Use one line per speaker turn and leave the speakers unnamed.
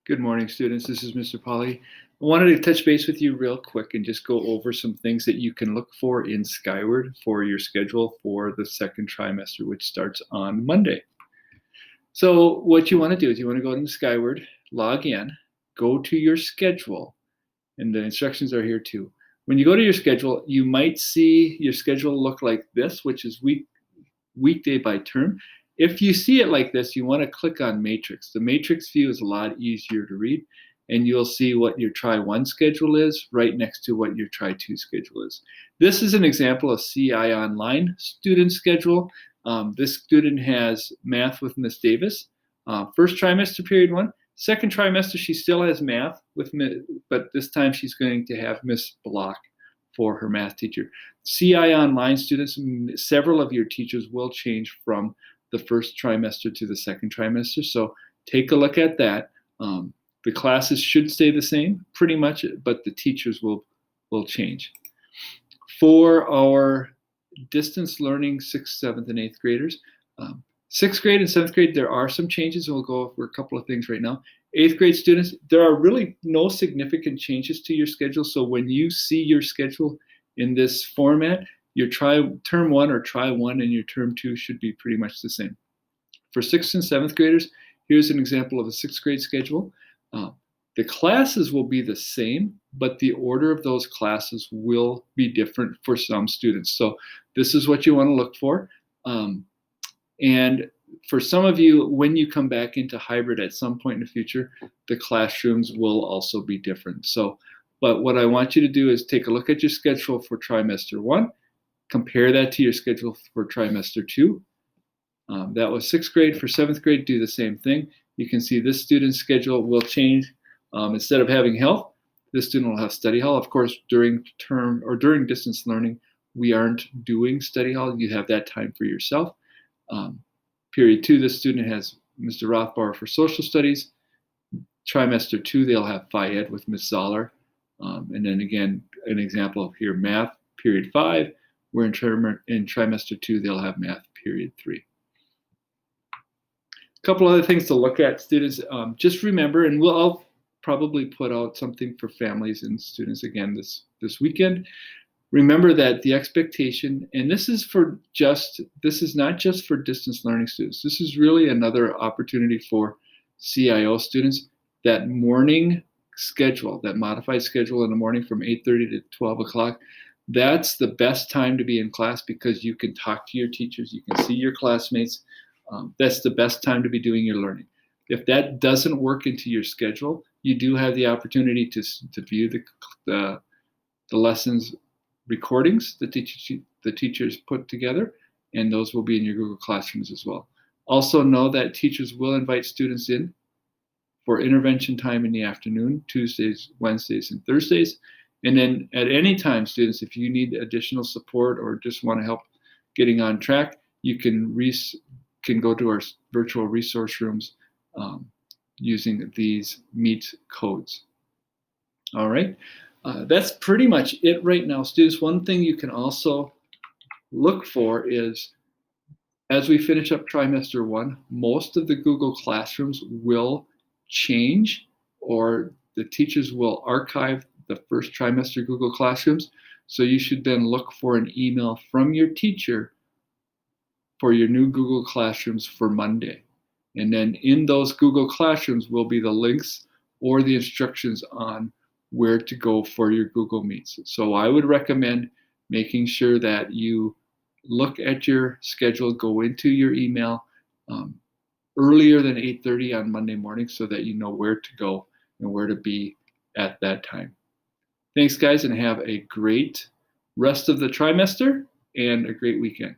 Good morning, students. This is Mr. Polly. I wanted to touch base with you real quick and just go over some things that you can look for in Skyward for your schedule for the second trimester, which starts on Monday. So what you want to do is you want to go into Skyward, log in, go to your schedule, and the instructions are here too. When you go to your schedule, you might see your schedule look like this, which is weekday by term. If you see it like this, you want to click on Matrix. The Matrix view is a lot easier to read, and you'll see what your Try 1 schedule is right next to what your Try 2 schedule is. This is an example of CI Online student schedule. This student has math with Miss Davis. First trimester, period 1. Second trimester, she still has math, but this time she's going to have Miss Block for her math teacher. CI Online students, several of your teachers will change from the first trimester to the second trimester. So take a look at that. The classes should stay the same pretty much, but the teachers will change. For our distance learning 6th, 7th, and 8th graders, 6th grade and 7th grade, there are some changes, and we'll go over a couple of things right now. 8th grade students, there are really no significant changes to your schedule. So when you see your schedule in this format, your term 1 or Try 1 and your term 2 should be pretty much the same. For 6th and 7th graders, here's an example of a 6th grade schedule. The classes will be the same, but the order of those classes will be different for some students. So this is what you want to look for. And for some of you, when you come back into hybrid at some point in the future, the classrooms will also be different. But what I want you to do is take a look at your schedule for trimester 1, compare that to your schedule for trimester 2. That was 6th grade. For 7th grade, do the same thing. You can see this student's schedule will change. Instead of having health, this student will have study hall. Of course, during term or during distance learning, we aren't doing study hall. You have that time for yourself. Period 2, this student has Mr. Rothbauer for social studies. Trimester 2, they'll have Phi Ed with Ms. Zoller. And then again, an example here, math, period 5, where in trimester 2, they'll have math, period 3. A couple other things to look at, students. Just remember, and I'll probably put out something for families and students again this weekend. Remember that the expectation, and this is not just for distance learning students. This is really another opportunity for CIO students. That morning schedule, that modified schedule in the morning from 8:30 to 12 o'clock, that's the best time to be in class because you can talk to your teachers, you can see your classmates. That's the best time to be doing your learning. If that doesn't work into your schedule, you do have the opportunity to view the lessons recordings the teachers put together, and those will be in your Google Classrooms as well. Also know that teachers will invite students in for intervention time in the afternoon, Tuesdays, Wednesdays, and Thursdays. And then at any time, students, if you need additional support or just want to help getting on track, you can go to our virtual resource rooms using these Meet codes. All right, that's pretty much it right now, students. One thing you can also look for is, as we finish up trimester 1, most of the Google Classrooms will change, or the teachers will archive the first trimester Google Classrooms. So you should then look for an email from your teacher for your new Google Classrooms for Monday. And then in those Google Classrooms will be the links or the instructions on where to go for your Google Meets. So I would recommend making sure that you look at your schedule, go into your email earlier than 8:30 on Monday morning so that you know where to go and where to be at that time. Thanks, guys, and have a great rest of the trimester and a great weekend.